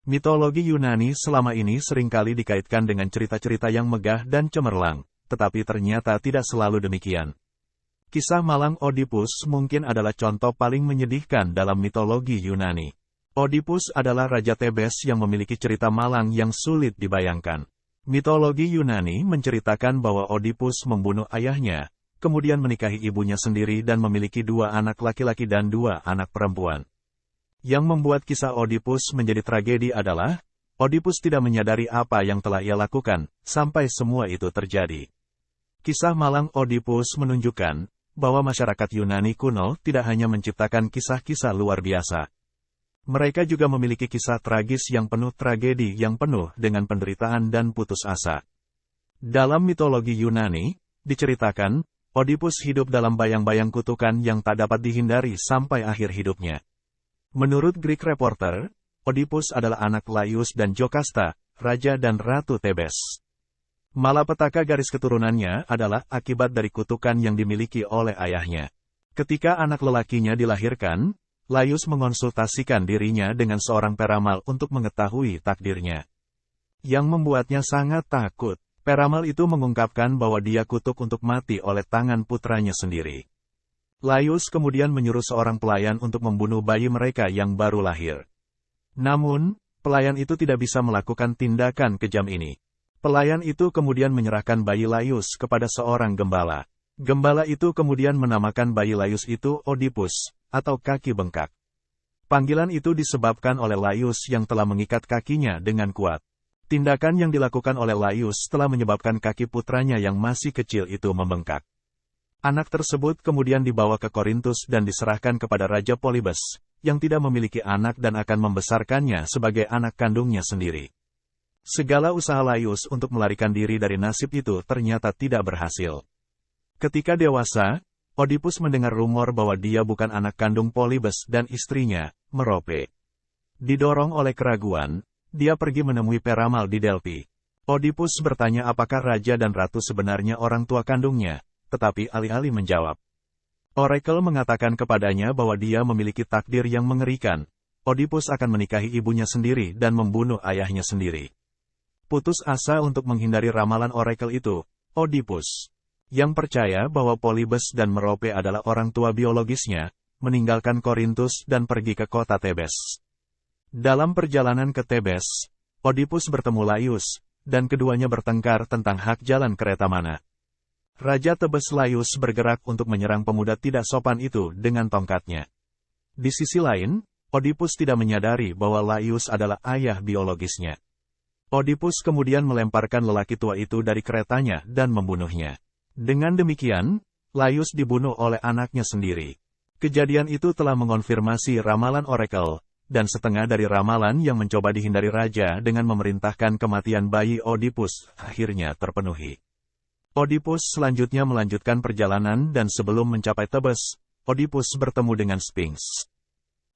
Mitologi Yunani selama ini seringkali dikaitkan dengan cerita-cerita yang megah dan cemerlang, tetapi ternyata tidak selalu demikian. Kisah malang Oedipus mungkin adalah contoh paling menyedihkan dalam mitologi Yunani. Oedipus adalah raja Tebes yang memiliki cerita malang yang sulit dibayangkan. Mitologi Yunani menceritakan bahwa Oedipus membunuh ayahnya, kemudian menikahi ibunya sendiri dan memiliki 2 anak laki-laki dan 2 anak perempuan. Yang membuat kisah Oedipus menjadi tragedi adalah, Oedipus tidak menyadari apa yang telah ia lakukan, sampai semua itu terjadi. Kisah malang Oedipus menunjukkan, bahwa masyarakat Yunani kuno tidak hanya menciptakan kisah-kisah luar biasa. Mereka juga memiliki kisah tragis yang penuh tragedi yang penuh dengan penderitaan dan putus asa. Dalam mitologi Yunani, diceritakan, Oedipus hidup dalam bayang-bayang kutukan yang tak dapat dihindari sampai akhir hidupnya. Menurut Greek Reporter, Oedipus adalah anak Laius dan Jokasta, raja dan ratu Tebes. Malapetaka garis keturunannya adalah akibat dari kutukan yang dimiliki oleh ayahnya. Ketika anak lelakinya dilahirkan, Laius mengonsultasikan dirinya dengan seorang peramal untuk mengetahui takdirnya. Yang membuatnya sangat takut. Peramal itu mengungkapkan bahwa dia kutuk untuk mati oleh tangan putranya sendiri. Laius kemudian menyuruh seorang pelayan untuk membunuh bayi mereka yang baru lahir. Namun, pelayan itu tidak bisa melakukan tindakan kejam ini. Pelayan itu kemudian menyerahkan bayi Laius kepada seorang gembala. Gembala itu kemudian menamakan bayi Laius itu Oedipus, atau kaki bengkak. Panggilan itu disebabkan oleh Laius yang telah mengikat kakinya dengan kuat. Tindakan yang dilakukan oleh Laius telah menyebabkan kaki putranya yang masih kecil itu membengkak. Anak tersebut kemudian dibawa ke Korintus dan diserahkan kepada Raja Polybes, yang tidak memiliki anak dan akan membesarkannya sebagai anak kandungnya sendiri. Segala usaha Laius untuk melarikan diri dari nasib itu ternyata tidak berhasil. Ketika dewasa, Oedipus mendengar rumor bahwa dia bukan anak kandung Polybes dan istrinya, Merope. Didorong oleh keraguan, dia pergi menemui peramal di Delphi. Oedipus bertanya apakah raja dan ratu sebenarnya orang tua kandungnya, tetapi alih-alih menjawab. Oracle mengatakan kepadanya bahwa dia memiliki takdir yang mengerikan. Oedipus akan menikahi ibunya sendiri dan membunuh ayahnya sendiri. Putus asa untuk menghindari ramalan Oracle itu, Oedipus, yang percaya bahwa Polybes dan Merope adalah orang tua biologisnya, meninggalkan Korintus dan pergi ke kota Tebes. Dalam perjalanan ke Tebes, Oedipus bertemu Laius, dan keduanya bertengkar tentang hak jalan kereta mana. Raja Tebes Laius bergerak untuk menyerang pemuda tidak sopan itu dengan tongkatnya. Di sisi lain, Oedipus tidak menyadari bahwa Laius adalah ayah biologisnya. Oedipus kemudian melemparkan lelaki tua itu dari keretanya dan membunuhnya. Dengan demikian, Laius dibunuh oleh anaknya sendiri. Kejadian itu telah mengonfirmasi ramalan Oracle, dan setengah dari ramalan yang mencoba dihindari raja dengan memerintahkan kematian bayi Oedipus akhirnya terpenuhi. Oedipus selanjutnya melanjutkan perjalanan dan sebelum mencapai Tebes, Oedipus bertemu dengan Sphinx.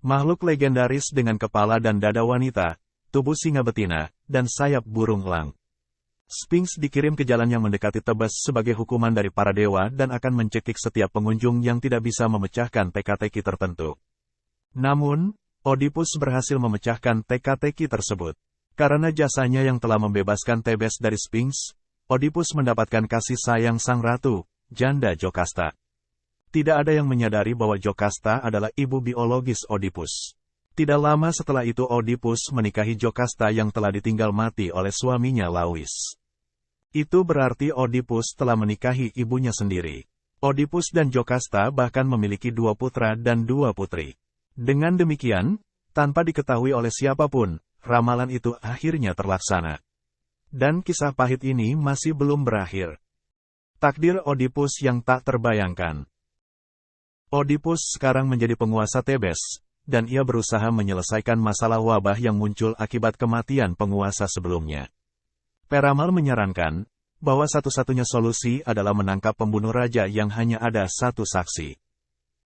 Makhluk legendaris dengan kepala dan dada wanita, tubuh singa betina, dan sayap burung elang. Sphinx dikirim ke jalan yang mendekati Tebes sebagai hukuman dari para dewa dan akan mencekik setiap pengunjung yang tidak bisa memecahkan teka-teki tertentu. Namun, Oedipus berhasil memecahkan teka-teki tersebut. Karena jasanya yang telah membebaskan Tebes dari Sphinx, Oedipus mendapatkan kasih sayang sang ratu, janda Jokasta. Tidak ada yang menyadari bahwa Jokasta adalah ibu biologis Oedipus. Tidak lama setelah itu Oedipus menikahi Jokasta yang telah ditinggal mati oleh suaminya Laius. Itu berarti Oedipus telah menikahi ibunya sendiri. Oedipus dan Jokasta bahkan memiliki 2 putra dan 2 putri. Dengan demikian, tanpa diketahui oleh siapapun, ramalan itu akhirnya terlaksana. Dan kisah pahit ini masih belum berakhir. Takdir Oedipus yang tak terbayangkan. Oedipus sekarang menjadi penguasa Tebes, dan ia berusaha menyelesaikan masalah wabah yang muncul akibat kematian penguasa sebelumnya. Peramal menyarankan, bahwa satu-satunya solusi adalah menangkap pembunuh raja yang hanya ada satu saksi.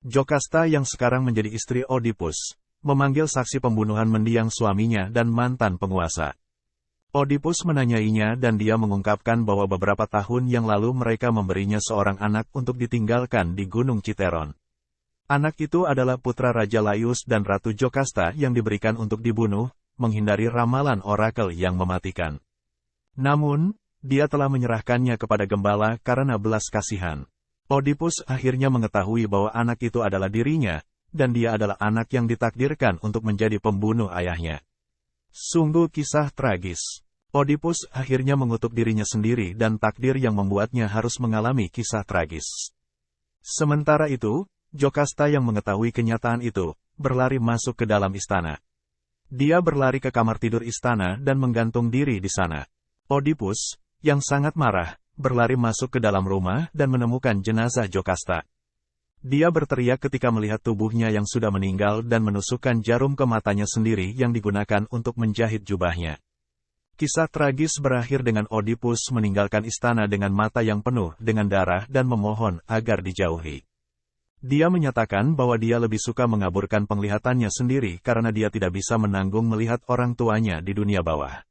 Jokasta yang sekarang menjadi istri Oedipus, memanggil saksi pembunuhan mendiang suaminya dan mantan penguasa. Oedipus menanyainya dan dia mengungkapkan bahwa beberapa tahun yang lalu mereka memberinya seorang anak untuk ditinggalkan di Gunung Citeron. Anak itu adalah putra Raja Laius dan Ratu Jokasta yang diberikan untuk dibunuh, menghindari ramalan orakel yang mematikan. Namun, dia telah menyerahkannya kepada gembala karena belas kasihan. Oedipus akhirnya mengetahui bahwa anak itu adalah dirinya, dan dia adalah anak yang ditakdirkan untuk menjadi pembunuh ayahnya. Sungguh kisah tragis. Oedipus akhirnya mengutuk dirinya sendiri dan takdir yang membuatnya harus mengalami kisah tragis. Sementara itu, Jocasta yang mengetahui kenyataan itu, berlari masuk ke dalam istana. Dia berlari ke kamar tidur istana dan menggantung diri di sana. Oedipus, yang sangat marah, berlari masuk ke dalam rumah dan menemukan jenazah Jocasta. Dia berteriak ketika melihat tubuhnya yang sudah meninggal dan menusukkan jarum ke matanya sendiri yang digunakan untuk menjahit jubahnya. Kisah tragis berakhir dengan Oedipus meninggalkan istana dengan mata yang penuh dengan darah dan memohon agar dijauhi. Dia menyatakan bahwa dia lebih suka mengaburkan penglihatannya sendiri karena dia tidak bisa menanggung melihat orang tuanya di dunia bawah.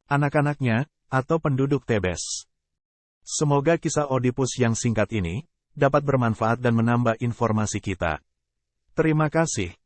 Anak-anaknya, atau penduduk Tebes. Semoga kisah Oedipus yang singkat ini dapat bermanfaat dan menambah informasi kita. Terima kasih.